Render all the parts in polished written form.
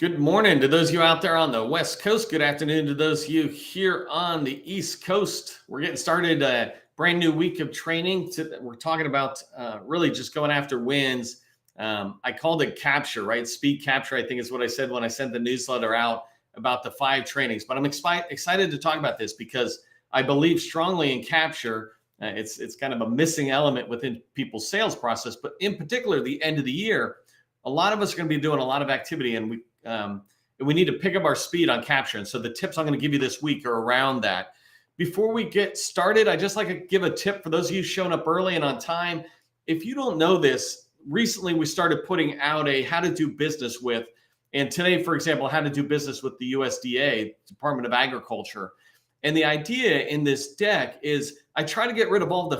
Good morning to those of you out there on the West Coast. Good afternoon to those of you here on the East Coast. We're getting started a brand new week of training. We're talking about really just going after wins. I called it capture, right? Speed capture, I think is what I said when I sent the newsletter out about the 5 trainings. But I'm excited to talk about this because I believe strongly in capture. It's kind of a missing element within people's sales process, but in particular, the end of the year, a lot of us are going to be doing a lot of activity, and we need to pick up our speed on capture. And so the tips I'm going to give you this week are around that. Before we get started, I just like to give a tip for those of you showing up early and on time. If you don't know this, recently we started putting out a how to do business with, and today, for example, how to do business with the USDA, Department of Agriculture. And the idea in this deck is I try to get rid of all the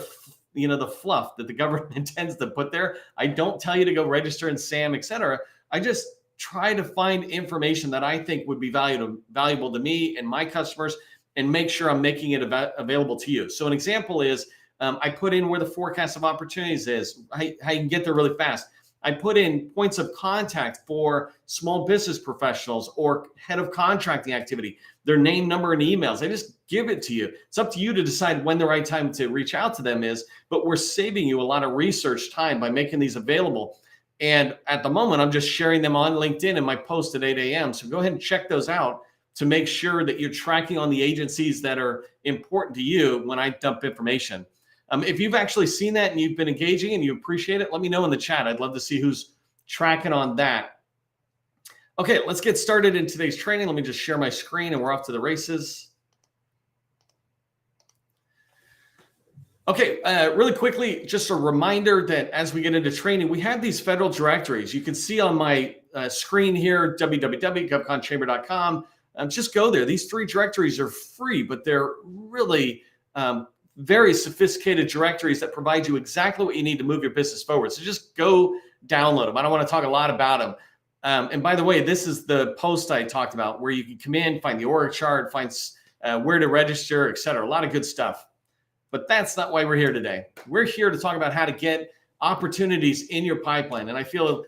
fluff that the government tends to put there. I don't tell you to go register in SAM, et cetera. I just try to find information that I think would be valuable to me and my customers and make sure I'm making it available to you. So an example is I put in where the forecast of opportunities is, how you can get there really fast. I put in points of contact for small business professionals or head of contracting activity, their name, number, and emails. I just give it to you. It's up to you to decide when the right time to reach out to them is, but we're saving you a lot of research time by making these available. And at the moment, I'm just sharing them on LinkedIn in my post at 8 a.m. So go ahead and check those out to make sure that you're tracking on the agencies that are important to you when I dump information. If you've actually seen that and you've been engaging and you appreciate it, let me know in the chat. I'd love to see who's tracking on that. Okay, let's get started in today's training. Let me just share my screen and we're off to the races. Okay, really quickly, just a reminder that as we get into training, we have these federal directories. You can see on my screen here, www.govconchamber.com. Just go there. These 3 directories are free, but they're really very sophisticated directories that provide you exactly what you need to move your business forward. So just go download them. I don't want to talk a lot about them. And by the way, this is the post I talked about where you can come in, find the org chart, find where to register, et cetera. A lot of good stuff. But that's not why we're here today. We're here to talk about how to get opportunities in your pipeline. And I feel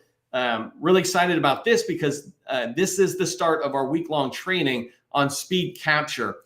really excited about this because this is the start of our week-long training on speed capture.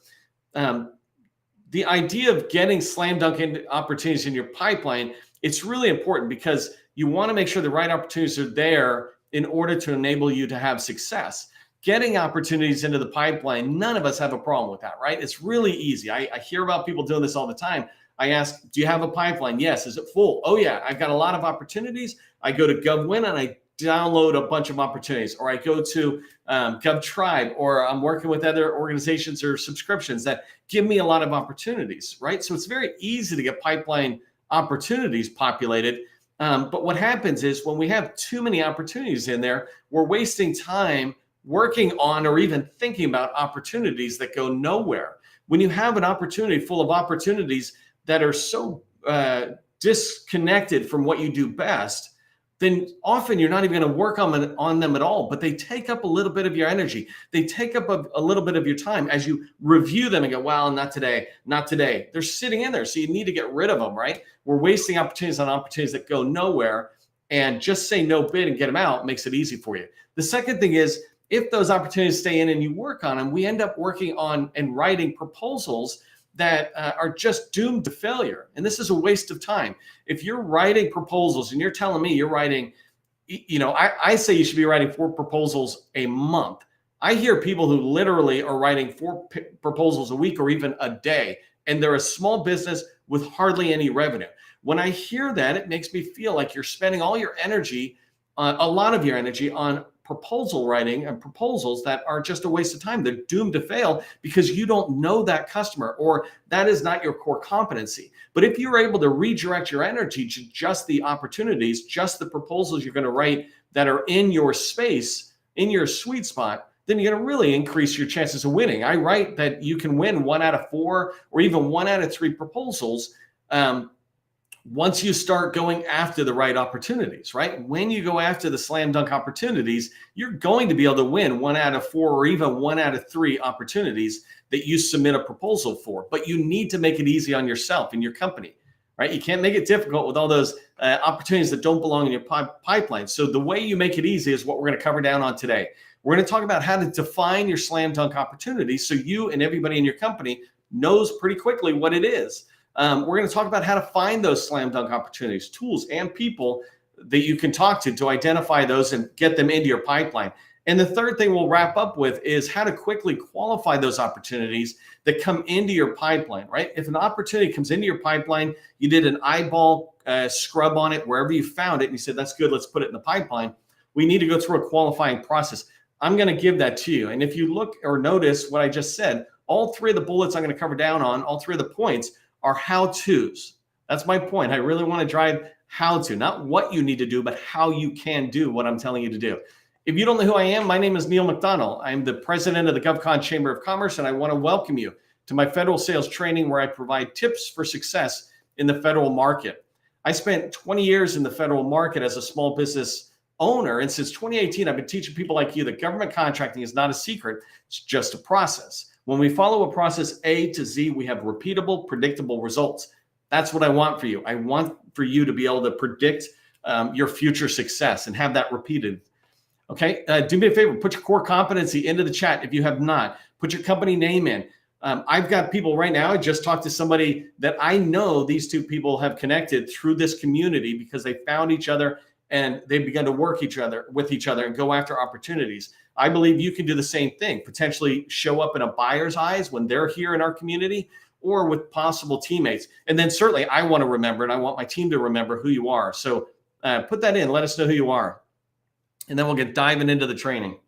The idea of getting slam dunk opportunities in your pipeline, it's really important because you want to make sure the right opportunities are there in order to enable you to have success. Getting opportunities into the pipeline, none of us have a problem with that, right? It's really easy. I hear about people doing this all the time. I ask, do you have a pipeline? Yes. Is it full? Oh yeah, I've got a lot of opportunities. I go to GovWin and I download a bunch of opportunities, or I go to GovTribe, or I'm working with other organizations or subscriptions that give me a lot of opportunities, right? So it's very easy to get pipeline opportunities populated. But what happens is when we have too many opportunities in there, we're wasting time working on or even thinking about opportunities that go nowhere. When you have an opportunity full of opportunities that are so disconnected from what you do best, then often you're not even going to work on them at all, but they take up a little bit of your energy. They take up a little bit of your time as you review them and go, well, not today, not today. They're sitting in there, so you need to get rid of them, right? We're wasting opportunities on opportunities that go nowhere, and just say no bid and get them out makes it easy for you. The second thing is, if those opportunities stay in and you work on them, we end up working on and writing proposals that are just doomed to failure. And this is a waste of time. If you're writing proposals and you're telling me you're writing, I say you should be writing 4 proposals a month. I hear people who literally are writing 4 proposals a week or even a day, and they're a small business with hardly any revenue. When I hear that, it makes me feel like you're spending all your energy, a lot of your energy on proposal writing and proposals that are just a waste of time. They're doomed to fail because you don't know that customer, or that is not your core competency. But if you're able to redirect your energy to just the opportunities, just the proposals you're going to write that are in your space, in your sweet spot, then you're going to really increase your chances of winning. I write that you can win 1 out of 4 or even 1 out of 3 proposals once you start going after the right opportunities, right? When you go after the slam dunk opportunities, you're going to be able to win 1 out of 4 or even 1 out of 3 opportunities that you submit a proposal for. But you need to make it easy on yourself and your company. right? You can't make it difficult with all those opportunities that don't belong in your pipeline. So the way you make it easy is what we're going to cover down on today. We're going to talk about how to define your slam dunk opportunity so you and everybody in your company knows pretty quickly what it is. We're going to talk about how to find those slam dunk opportunities, tools, and people that you can talk to identify those and get them into your pipeline. And the third thing we'll wrap up with is how to quickly qualify those opportunities that come into your pipeline, right? If an opportunity comes into your pipeline, you did an eyeball scrub on it wherever you found it, and you said, that's good, let's put it in the pipeline. We need to go through a qualifying process. I'm going to give that to you. And if you look or notice what I just said, all three of the bullets I'm going to cover down on, all three of the points are how-tos. That's my point. I really want to drive how to, not what you need to do, but how you can do what I'm telling you to do. If you don't know who I am, my name is Neil McDonnell. I'm the president of the GovCon Chamber of Commerce, and I want to welcome you to my federal sales training where I provide tips for success in the federal market. I spent 20 years in the federal market as a small business owner, and since 2018, I've been teaching people like you that government contracting is not a secret, it's just a process. When we follow a process A to Z, we have repeatable, predictable results. That's what I want for you. I want for you to be able to predict your future success and have that repeated. Okay, do me a favor, put your core competency into the chat if you have not. Put your company name in. I've got people right now, I just talked to somebody that I know these two people have connected through this community because they found each other and they began to work with each other and go after opportunities. I believe you can do the same thing, potentially show up in a buyer's eyes when they're here in our community or with possible teammates. And then certainly I want to remember, and I want my team to remember who you are. So put that in, let us know who you are. And then we'll get diving into the training.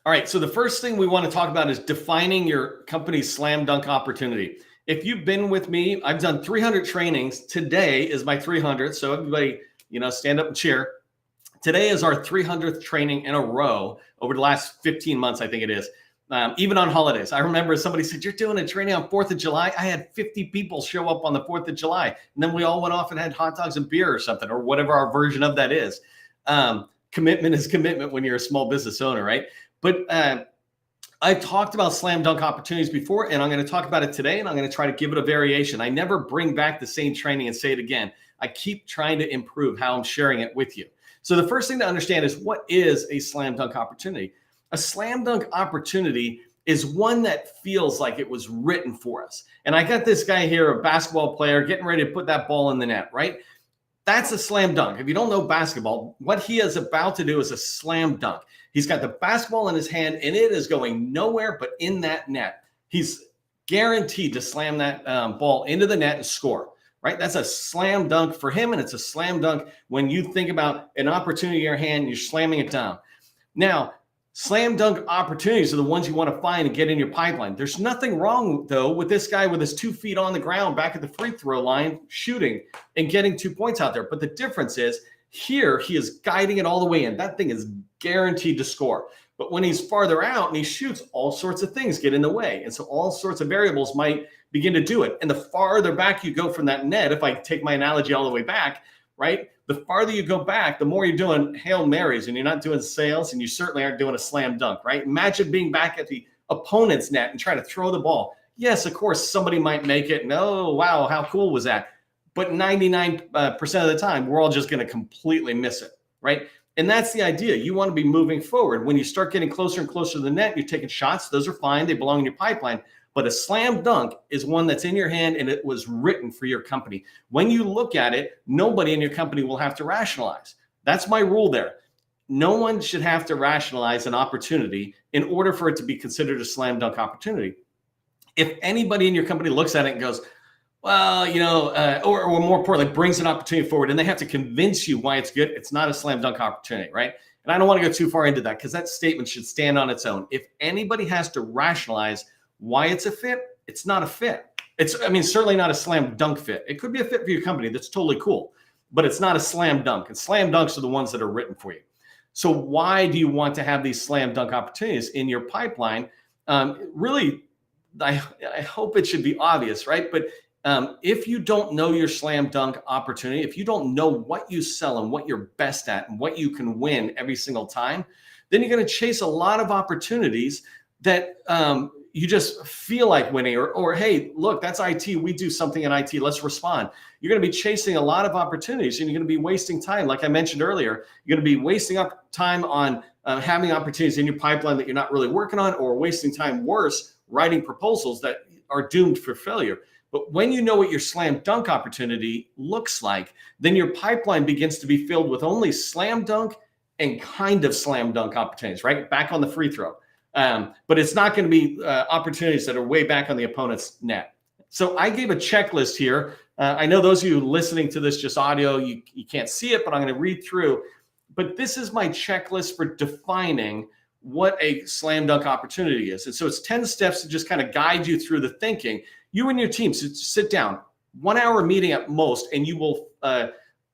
All right, so the first thing we want to talk about is defining your company's slam dunk opportunity. If you've been with me, I've done 300 trainings. Today is my 300th. So everybody, stand up and cheer. Today is our 300th training in a row over the last 15 months, I think it is. Even on holidays. I remember somebody said, you're doing a training on 4th of July. I had 50 people show up on the 4th of July. And then we all went off and had hot dogs and beer or something, or whatever our version of that is. Commitment is commitment when you're a small business owner, right? But I talked about slam dunk opportunities before, and I'm going to talk about it today, and I'm going to try to give it a variation. I never bring back the same training and say it again. I keep trying to improve how I'm sharing it with you. So the first thing to understand is, what is a slam dunk opportunity? A slam dunk opportunity is one that feels like it was written for us. And I got this guy here, a basketball player, getting ready to put that ball in the net, right? That's a slam dunk. If you don't know basketball, what he is about to do is a slam dunk. He's got the basketball in his hand, and it is going nowhere but in that net. He's guaranteed to slam that ball into the net and score, right? That's a slam dunk for him, and it's a slam dunk when you think about an opportunity in your hand, you're slamming it down. Now, slam dunk opportunities are the ones you want to find and get in your pipeline. There's nothing wrong, though, with this guy with his 2 feet on the ground back at the free throw line shooting and getting 2 points out there. But the difference is here he is guiding it all the way in. That thing is guaranteed to score. But when he's farther out and he shoots, all sorts of things get in the way. And so all sorts of variables might begin to do it. And the farther back you go from that net, if I take my analogy all the way back, right? The farther you go back, the more you're doing Hail Marys and you're not doing sails, and you certainly aren't doing a slam dunk, right? Imagine being back at the opponent's net and trying to throw the ball. Yes, of course, somebody might make it. And, oh, wow, how cool was that? But 99% of the time, we're all just going to completely miss it, right? And that's the idea. You want to be moving forward. When you start getting closer and closer to the net, you're taking shots. Those are fine. They belong in your pipeline. But a slam dunk is one that's in your hand and it was written for your company. When you look at it, nobody in your company will have to rationalize. That's my rule there. No one should have to rationalize an opportunity in order for it to be considered a slam dunk opportunity. If anybody in your company looks at it and goes, well, or more importantly, brings an opportunity forward and they have to convince you why it's good, it's not a slam dunk opportunity, right? And I don't want to go too far into that because that statement should stand on its own. If anybody has to rationalize why it's a fit, it's not a fit. Certainly not a slam dunk fit. It could be a fit for your company. That's totally cool, but it's not a slam dunk. And slam dunks are the ones that are written for you. So why do you want to have these slam dunk opportunities in your pipeline? Really, I hope it should be obvious, right? But if you don't know your slam dunk opportunity, if you don't know what you sell and what you're best at and what you can win every single time, then you're going to chase a lot of opportunities that you just feel like winning, or hey, look, that's IT. We do something in IT. Let's respond. You're going to be chasing a lot of opportunities, and you're going to be wasting time. Like I mentioned earlier, you're going to be wasting up time on having opportunities in your pipeline that you're not really working on, or wasting time, worse, writing proposals that are doomed for failure. But when you know what your slam dunk opportunity looks like, then your pipeline begins to be filled with only slam dunk and kind of slam dunk opportunities, right? Back on the free throw. But it's not going to be opportunities that are way back on the opponent's net. So I gave a checklist here. I know those of you listening to this just audio, you can't see it, but I'm going to read through. But this is my checklist for defining what a slam dunk opportunity is. And so it's 10 steps to just kind of guide you through the thinking. You and your team sit down, 1 hour meeting at most, and you will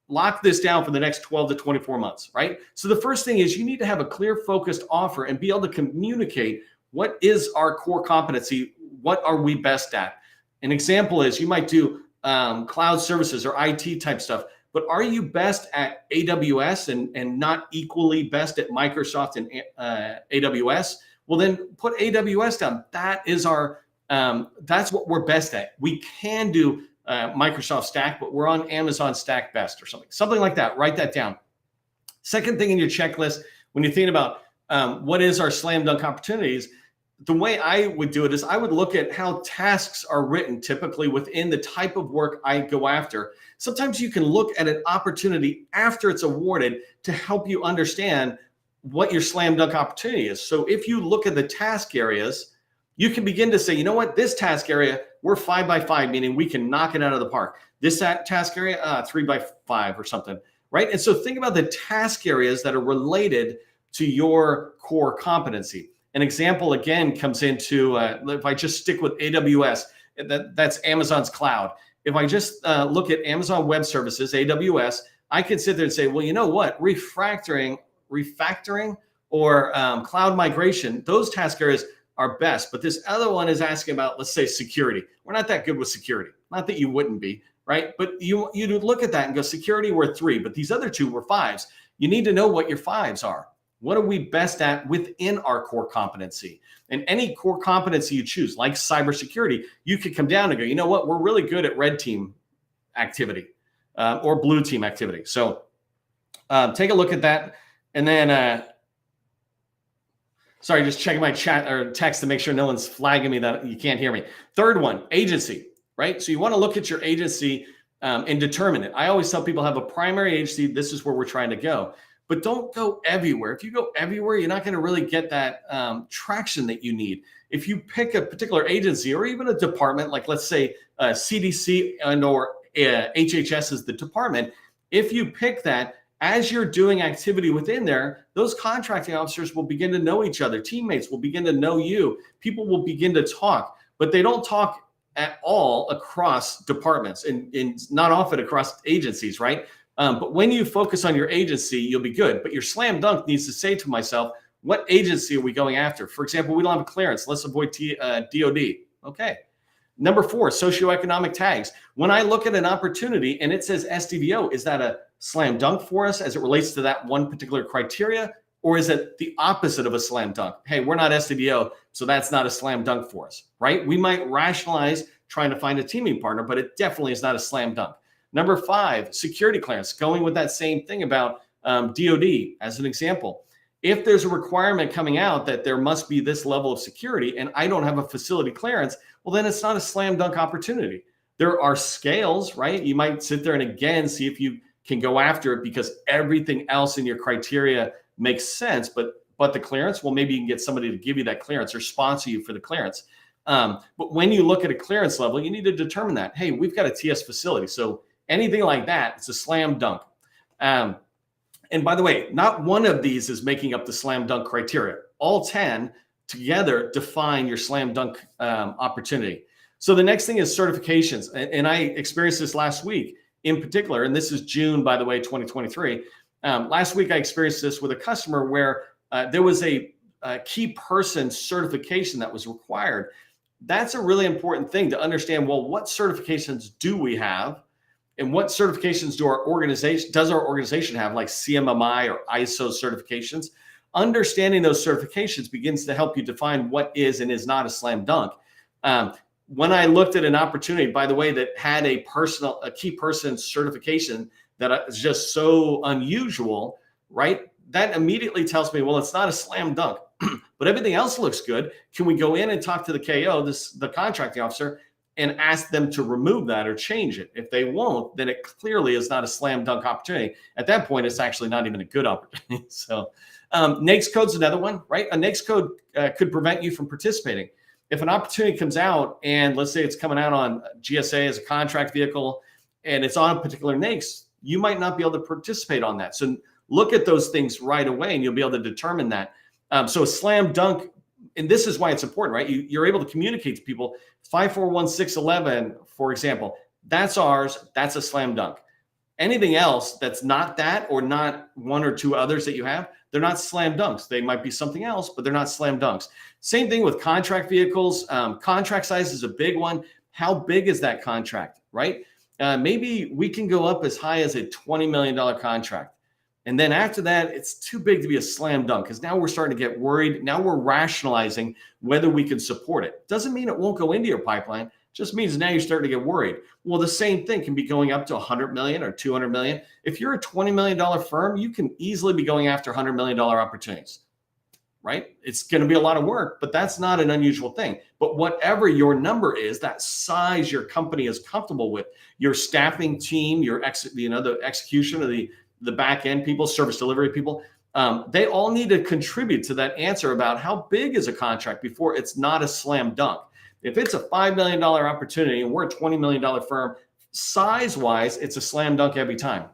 lock this down for the next 12 to 24 months, right? So the first thing is you need to have a clear, focused offer and be able to communicate what is our core competency, what are we best at. An example is you might do cloud services or IT type stuff, but are you best at AWS and not equally best at Microsoft and AWS? Well, then put AWS down. That is our, that's what we're best at. We can do Microsoft Stack, but we're on Amazon Stack best or something like that. Write that down. Second thing in your checklist, when you're thinking about what is our slam dunk opportunities, the way I would do it is I would look at how tasks are written typically within the type of work I go after. Sometimes you can look at an opportunity after it's awarded to help you understand what your slam dunk opportunity is. So if you look at the task areas, you can begin to say, you know what, this task area, we're 5 by 5, meaning we can knock it out of the park. This task area, 3 by 5 or something, right? And so think about the task areas that are related to your core competency. An example, again, comes into, if I just stick with AWS, that's Amazon's cloud. If I just look at Amazon Web Services, AWS, I can sit there and say, well, you know what, refactoring or cloud migration, those task areas are best. But this other one is asking about, let's say, security. We're not that good with security. Not that you wouldn't be, right? But you look at that and go, security, we're 3, but these other 2 were 5s. You need to know what your 5s are. What are we best at within our core competency? And any core competency you choose, like cybersecurity, you could come down and go, you know what, we're really good at red team activity or blue team activity. So take a look at that. And then, sorry, just checking my chat or text to make sure no one's flagging me that you can't hear me. Third one, agency, right? So you want to look at your agency and determine it. I always tell people have a primary agency. This is where we're trying to go. But don't go everywhere. If you go everywhere, you're not going to really get that traction that you need. If you pick a particular agency or even a department, like let's say CDC and or HHS is the department, if you pick that, as you're doing activity within there, those contracting officers will begin to know each other. Teammates will begin to know you. People will begin to talk, but they don't talk at all across departments and not often across agencies, right? But when you focus on your agency, you'll be good. But your slam dunk needs to say to myself, what agency are we going after? For example, we don't have a clearance. Let's avoid DOD. Okay. Number 4, socioeconomic tags. When I look at an opportunity and it says SDVO, is that a slam dunk for us as it relates to that one particular criteria? Or is it the opposite of a slam dunk? Hey, we're not SDVO, so that's not a slam dunk for us, right? We might rationalize trying to find a teaming partner, but it definitely is not a slam dunk. Number 5, security clearance, going with that same thing about DOD as an example. If there's a requirement coming out that there must be this level of security and I don't have a facility clearance, well, then it's not a slam dunk opportunity. There are scales, right? You might sit there and again, see if you can go after it because everything else in your criteria makes sense, but the clearance, well, maybe you can get somebody to give you that clearance or sponsor you for the clearance. But when you look at a clearance level, you need to determine that, hey, we've got a TS facility. So anything like that, it's a slam dunk. And by the way, not one of these is making up the slam dunk criteria. All 10 together define your slam dunk opportunity. So the next thing is certifications. And I experienced this last week in particular, and this is June, by the way, 2023. Last week, I experienced this with a customer where there was a key person certification that was required. That's a really important thing to understand. Well, what certifications do we have? And what certifications does our organization have, like CMMI or ISO certifications? understanding those certifications begins to help you define what is and is not a slam dunk. When I looked at an opportunity, by the way, that had a key person certification that is just so unusual, right? That immediately tells me, well, it's not a slam dunk, but everything else looks good. Can we go in and talk to the KO, the contracting officer, and ask them to remove that or change it? If they won't, then it clearly is not a slam dunk opportunity. At that point, it's actually not even a good opportunity. So NAICS code's another one, right? A NAICS code could prevent you from participating. If an opportunity comes out and let's say it's coming out on GSA as a contract vehicle and it's on a particular NAICS, you might not be able to participate on that. So look at those things right away and you'll be able to determine that. So a slam dunk, and this is why it's important, right? You're able to communicate to people. 541611, for example, that's ours. That's a slam dunk. Anything else that's not that or not one or two others that you have, they're not slam dunks. They might be something else, but they're not slam dunks. Same thing with contract vehicles. Contract size is a big one. How big is that contract, right? Maybe we can go up as high as a $20 million contract. And then after that, it's too big to be a slam dunk because now we're starting to get worried. Now we're rationalizing whether we can support it. Doesn't mean it won't go into your pipeline. Just means now you're starting to get worried. Well, the same thing can be going up to 100 million or 200 million. If you're a $20 million firm, you can easily be going after $100 million opportunities, right? It's going to be a lot of work, but that's not an unusual thing. But whatever your number is, that size your company is comfortable with, your staffing team, the execution of the back end people, service delivery people, they all need to contribute to that answer about how big is a contract before it's not a slam dunk. If it's a $5 million opportunity and we're a $20 million firm, size-wise, it's a slam dunk every time.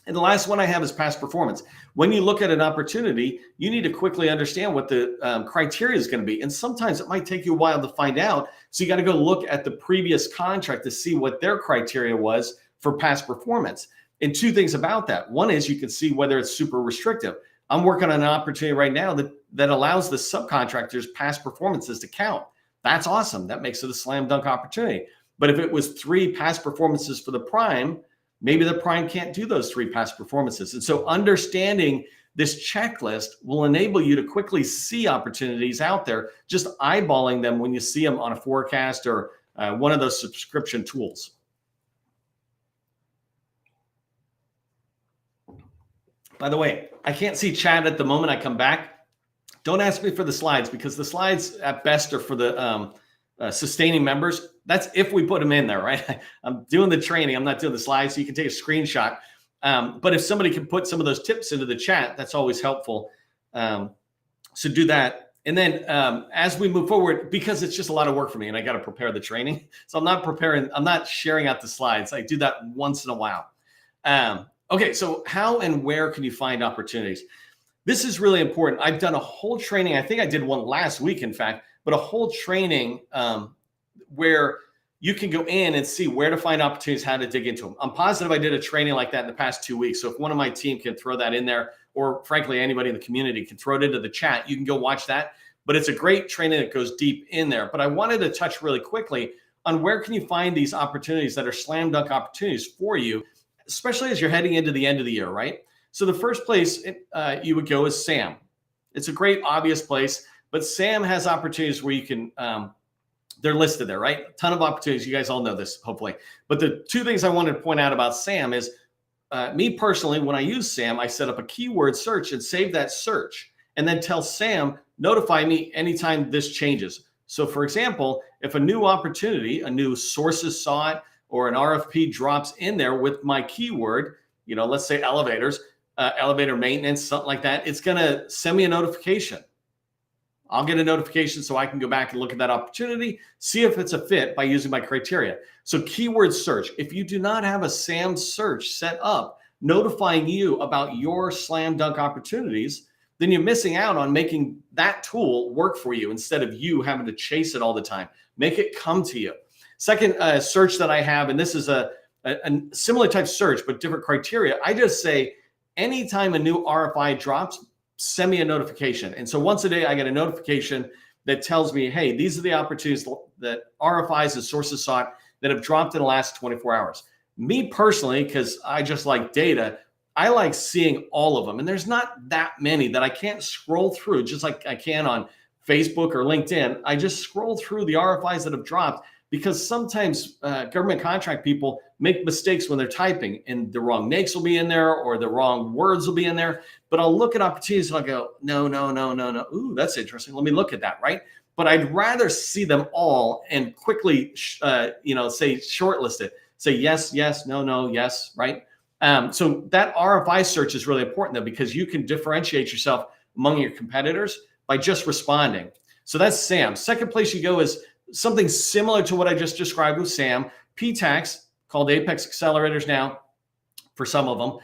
And the last one I have is past performance. When you look at an opportunity, you need to quickly understand what the criteria is going to be. And sometimes it might take you a while to find out. So you got to go look at the previous contract to see what their criteria was for past performance. And two things about that. One is you can see whether it's super restrictive. I'm working on an opportunity right now that allows the subcontractors' past performances to count. That's awesome. That makes it a slam dunk opportunity. But if it was 3 past performances for the prime, maybe the prime can't do those 3 past performances. And so understanding this checklist will enable you to quickly see opportunities out there, just eyeballing them when you see them on a forecast or one of those subscription tools. By the way, I can't see chat at the moment I come back. Don't ask me for the slides because the slides at best are for the sustaining members. That's if we put them in there, right? I'm doing the training. I'm not doing the slides, so you can take a screenshot. But if somebody can put some of those tips into the chat, that's always helpful. So do that. And then as we move forward, because it's just a lot of work for me and I got to prepare the training. So I'm not sharing out the slides. I do that once in a while. Okay, so how and where can you find opportunities? This is really important. I've done a whole training. I think I did one last week, in fact, but a whole training where you can go in and see where to find opportunities, how to dig into them. I'm positive I did a training like that in the past 2 weeks. So if one of my team can throw that in there, or frankly, anybody in the community can throw it into the chat, you can go watch that. But it's a great training that goes deep in there. But I wanted to touch really quickly on where can you find these opportunities that are slam dunk opportunities for you, especially as you're heading into the end of the year, right? So the first place you would go is SAM. It's a great obvious place, but SAM has opportunities where you can, they're listed there, right? A ton of opportunities. You guys all know this, hopefully. But the 2 things I wanted to point out about SAM is me personally, when I use SAM, I set up a keyword search and save that search and then tell SAM, notify me anytime this changes. So for example, if a new opportunity, a new sources saw it, or an RFP drops in there with my keyword, let's say elevators, elevator maintenance, something like that, it's going to send me a notification. I'll get a notification so I can go back and look at that opportunity, see if it's a fit by using my criteria. So keyword search, if you do not have a SAM search set up notifying you about your slam dunk opportunities, then you're missing out on making that tool work for you instead of you having to chase it all the time. Make it come to you. Second search that I have, and this is a similar type search, but different criteria. I just say, anytime a new RFI drops, send me a notification. And so once a day, I get a notification that tells me, hey, these are the opportunities that RFIs and sources sought that have dropped in the last 24 hours. Me personally, because I just like data, I like seeing all of them. And there's not that many that I can't scroll through just like I can on Facebook or LinkedIn. I just scroll through the RFIs that have dropped because sometimes government contract people make mistakes when they're typing and the wrong NAICS will be in there or the wrong words will be in there. But I'll look at opportunities and I'll go, no, no, no, no, no. Ooh, that's interesting. Let me look at that, right? But I'd rather see them all and quickly, say shortlist it. Say yes, yes, no, no, yes, right? So that RFI search is really important though, because you can differentiate yourself among your competitors by just responding. So that's SAM. Second place you go is something similar to what I just described with SAM. PTACs, called Apex Accelerators now for some of them.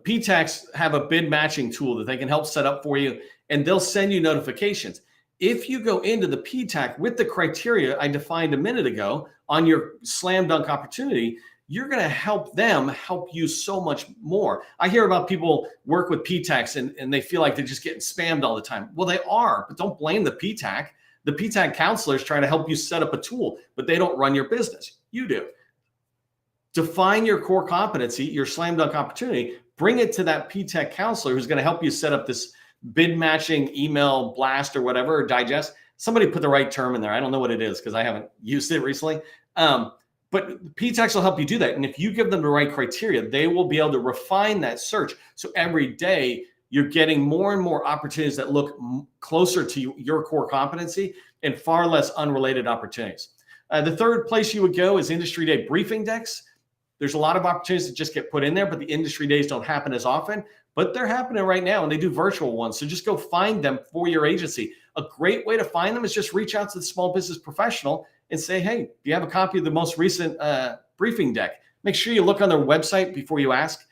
PTACs have a bid matching tool that they can help set up for you, and they'll send you notifications. If you go into the PTAC with the criteria I defined a minute ago on your slam dunk opportunity, you're going to help them help you so much more. I hear about people work with PTACs and they feel like they're just getting spammed all the time. Well, they are, but don't blame the PTAC. The PTAC counselors try to help you set up a tool, but they don't run your business. You do. Define your core competency, your slam dunk opportunity, bring it to that PTAC counselor who's going to help you set up this bid matching email blast or whatever, or digest. Somebody put the right term in there. I don't know what it is because I haven't used it recently. But PTACs will help you do that. And if you give them the right criteria, they will be able to refine that search. So every day you're getting more and more opportunities that look closer to your core competency and far less unrelated opportunities. The third place you would go is industry day briefing decks. There's a lot of opportunities that just get put in there, but the industry days don't happen as often, but they're happening right now and they do virtual ones. So just go find them for your agency. A great way to find them is just reach out to the small business professional and say, hey, do you have a copy of the most recent briefing deck? Make sure you look on their website before you ask.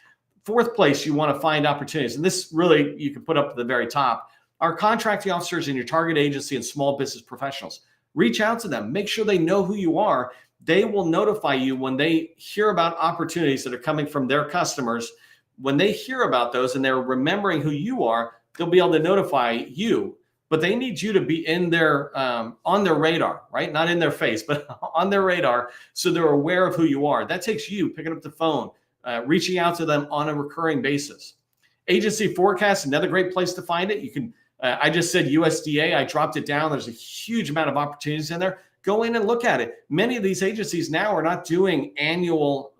Fourth place you want to find opportunities, and this really you can put up at the very top, are contracting officers in your target agency and small business professionals. Reach out to them. Make sure they know who you are. They will notify you when they hear about opportunities that are coming from their customers. When they hear about those and they're remembering who you are, they'll be able to notify you. But they need you to be in their on their radar, right? Not in their face, but on their radar, so they're aware of who you are. That takes you picking up the phone, reaching out to them on a recurring basis. Agency forecast, another great place to find it. You can. I just said USDA. I dropped it down. There's a huge amount of opportunities in there. Go in and look at it. Many of these agencies now are not doing annual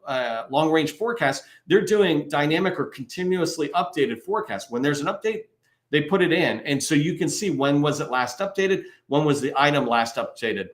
long-range forecasts. They're doing dynamic or continuously updated forecasts. When there's an update, they put it in. And so you can see when was it last updated? When was the item last updated?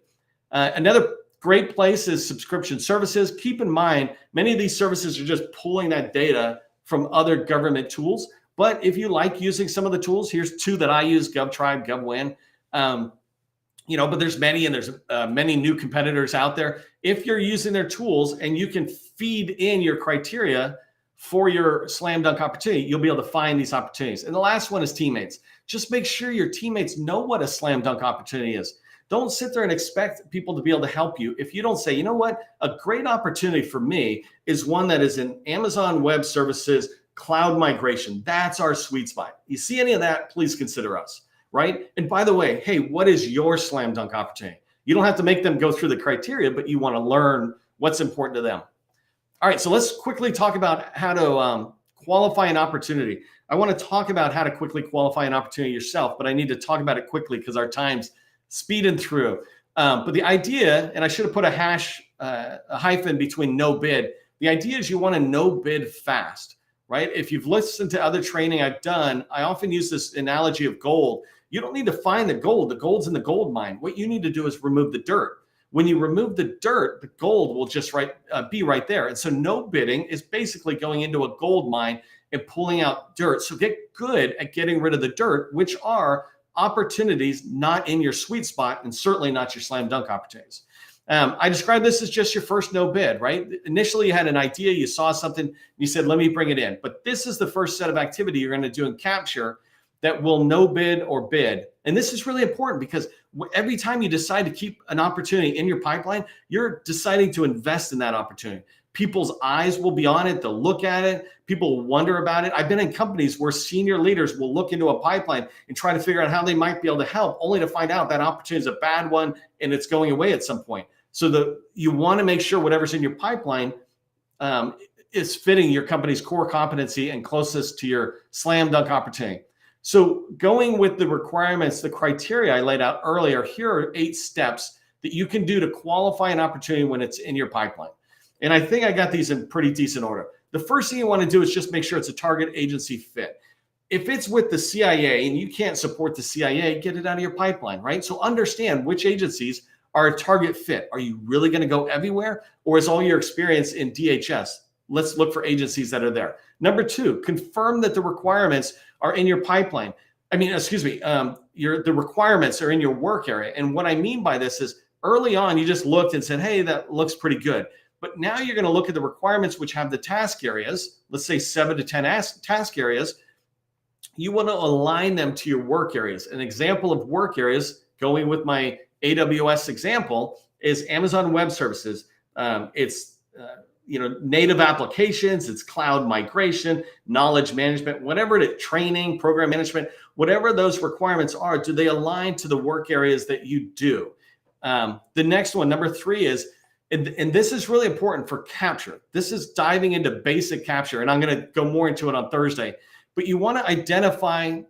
Another great place is subscription services. Keep in mind, many of these services are just pulling that data from other government tools. But if you like using some of the tools, here's two that I use, GovTribe, GovWin. But there's many, and there's many new competitors out there. If you're using their tools and you can feed in your criteria for your slam dunk opportunity, you'll be able to find these opportunities. And the last one is teammates. Just make sure your teammates know what a slam dunk opportunity is. Don't sit there and expect people to be able to help you if you don't say, you know what, a great opportunity for me is one that is in Amazon Web Services cloud migration. That's our sweet spot. You see any of that, please consider us, right? And by the way, hey, what is your slam dunk opportunity? You don't have to make them go through the criteria, but you want to learn what's important to them. All right, so let's quickly talk about how to qualify an opportunity. I want to talk about how to quickly qualify an opportunity yourself, but I need to talk about it quickly because our time's speeding through. But the idea, and I should have put a hyphen between no bid. The idea is you want to no bid fast, right? If you've listened to other training I've done, I often use this analogy of gold. You don't need to find the gold. The gold's in the gold mine. What you need to do is remove the dirt. When you remove the dirt, the gold will just be right there. And so no bidding is basically going into a gold mine and pulling out dirt. So get good at getting rid of the dirt, which are opportunities not in your sweet spot and certainly not your slam dunk opportunities. I describe this as just your first no bid, right? Initially, you had an idea, you saw something, you said, let me bring it in. But this is the first set of activity you're going to do in capture that will no bid or bid. And this is really important because every time you decide to keep an opportunity in your pipeline, you're deciding to invest in that opportunity. People's eyes will be on it. They'll look at it. People will wonder about it. I've been in companies where senior leaders will look into a pipeline and try to figure out how they might be able to help, only to find out that opportunity is a bad one and it's going away at some point. So you want to make sure whatever's in your pipeline is fitting your company's core competency and closest to your slam dunk opportunity. So going with the requirements, the criteria I laid out earlier, here are 8 steps that you can do to qualify an opportunity when it's in your pipeline. And I think I got these in pretty decent order. The first thing you want to do is just make sure it's a target agency fit. If it's with the CIA and you can't support the CIA, get it out of your pipeline, right? So understand which agencies are a target fit. Are you really going to go everywhere? Or is all your experience in DHS? Let's look for agencies that are there. Number 2, confirm that the requirements are in your pipeline. The requirements are in your work area. And what I mean by this is early on, you just looked and said, hey, that looks pretty good. But now you're going to look at the requirements which have the task areas, let's say 7 to 10 task areas. You want to align them to your work areas. An example of work areas, going with my AWS example, is Amazon Web Services. It's native applications, it's cloud migration, knowledge management, whatever it is, training, program management, whatever those requirements are, do they align to the work areas that you do? The next one, number 3 is, and this is really important for capture. This is diving into basic capture, and I'm going to go more into it on Thursday. But you want to identify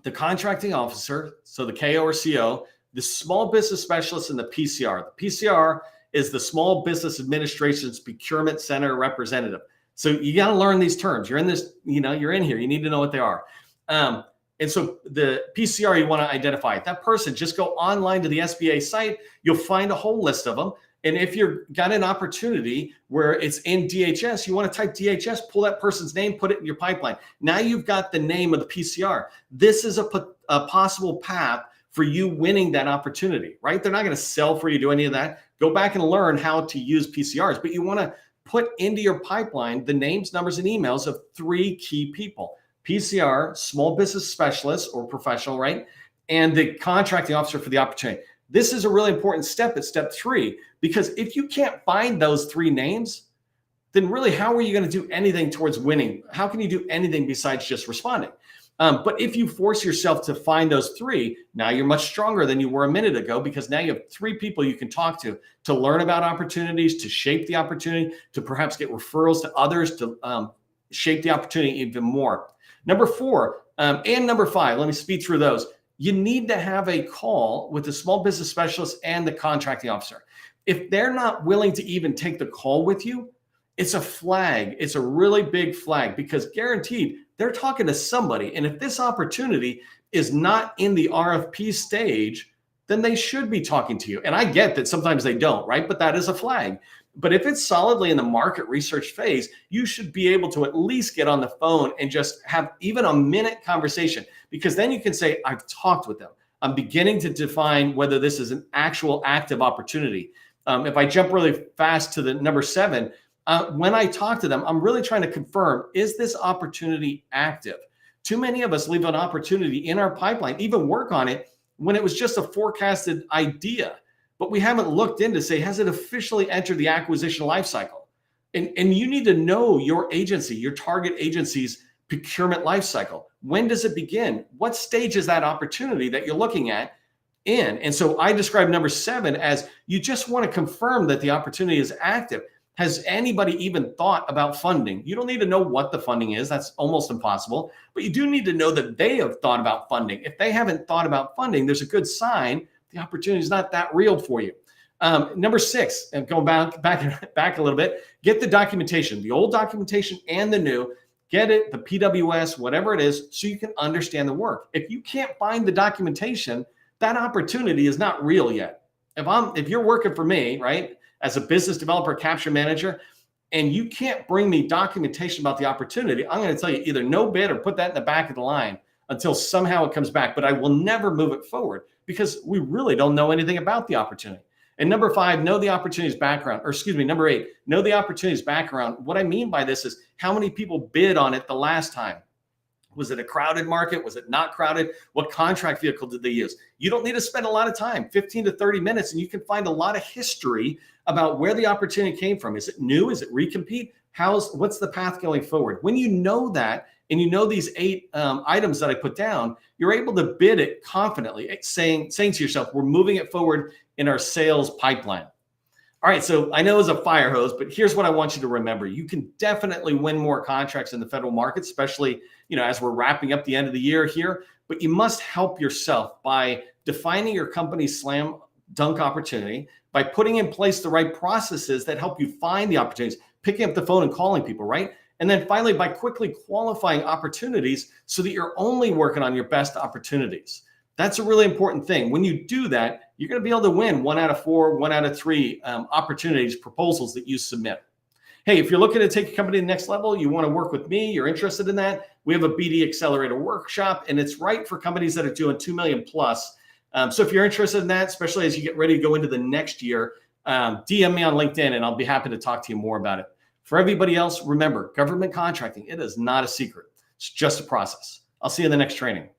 the contracting officer, so the KO or CO, the small business specialist, and the PCR. The PCR is the Small Business Administration's Procurement Center representative. So you got to learn these terms. You're in this, you're in here. You need to know what they are. And so the PCR, you want to identify that person. Just go online to the SBA site. You'll find a whole list of them. And if you've got an opportunity where it's in DHS, you want to type DHS, pull that person's name, put it in your pipeline. Now you've got the name of the PCR. This is a possible path for you winning that opportunity, right? They're not going to sell for you, do any of that. Go back and learn how to use PCRs, but you want to put into your pipeline the names, numbers, and emails of 3 key people: PCR, small business specialist or professional, right? And the contracting officer for the opportunity. This is a really important step at step 3, because if you can't find those 3 names, then really, how are you going to do anything towards winning? How can you do anything besides just responding? But if you force yourself to find those 3, now you're much stronger than you were a minute ago, because now you have 3 people you can talk to learn about opportunities, to shape the opportunity, to perhaps get referrals to others, to shape the opportunity even more. Number 4 and number 5, let me speed through those. You need to have a call with the small business specialist and the contracting officer. If they're not willing to even take the call with you, it's a flag. It's a really big flag, because guaranteed they're talking to somebody. And if this opportunity is not in the RFP stage, then they should be talking to you. And I get that sometimes they don't, right? But that is a flag. But if it's solidly in the market research phase, you should be able to at least get on the phone and just have even a minute conversation, because then you can say, I've talked with them. I'm beginning to define whether this is an actual active opportunity. If I jump really fast to the number 7, when I talk to them, I'm really trying to confirm, is this opportunity active? Too many of us leave an opportunity in our pipeline, even work on it, when it was just a forecasted idea. But we haven't looked into say, has it officially entered the acquisition lifecycle? And you need to know your agency, your target agency's procurement lifecycle. When does it begin? What stage is that opportunity that you're looking at in? And so I describe number 7 as, you just want to confirm that the opportunity is active. Has anybody even thought about funding? You don't need to know what the funding is. That's almost impossible. But you do need to know that they have thought about funding. If they haven't thought about funding, there's a good sign the opportunity is not that real for you. Number 6, and going back a little bit, get the documentation, the old documentation and the new. Get it, the PWS, whatever it is, so you can understand the work. If you can't find the documentation, that opportunity is not real yet. If you're working for me, right, as a business developer, capture manager, and you can't bring me documentation about the opportunity, I'm going to tell you either no bid or put that in the back of the line until somehow it comes back. But I will never move it forward, because we really don't know anything about the opportunity. And number 5, know the opportunity's background, number 8, know the opportunity's background. What I mean by this is, how many people bid on it the last time? Was it a crowded market? Was it not crowded? What contract vehicle did they use? You don't need to spend a lot of time, 15 to 30 minutes, and you can find a lot of history about where the opportunity came from. Is it new? Is it recompete? What's the path going forward? When you know that, and you know these 8 items that I put down, you're able to bid it confidently, saying to yourself, we're moving it forward in our sales pipeline. All right, so I know it's a fire hose, but here's what I want you to remember. You can definitely win more contracts in the federal market, especially, as we're wrapping up the end of the year here, but you must help yourself by defining your company's slam dunk opportunity, by putting in place the right processes that help you find the opportunities, picking up the phone and calling people, right? And then finally, by quickly qualifying opportunities so that you're only working on your best opportunities. That's a really important thing. When you do that, you're going to be able to win 1 out of 4, 1 out of 3 opportunities, proposals that you submit. Hey, if you're looking to take your company to the next level, you want to work with me, you're interested in that, we have a BD Accelerator workshop, and it's right for companies that are doing 2 million plus. So if you're interested in that, especially as you get ready to go into the next year, DM me on LinkedIn and I'll be happy to talk to you more about it. For everybody else, remember, government contracting, it is not a secret. It's just a process. I'll see you in the next training.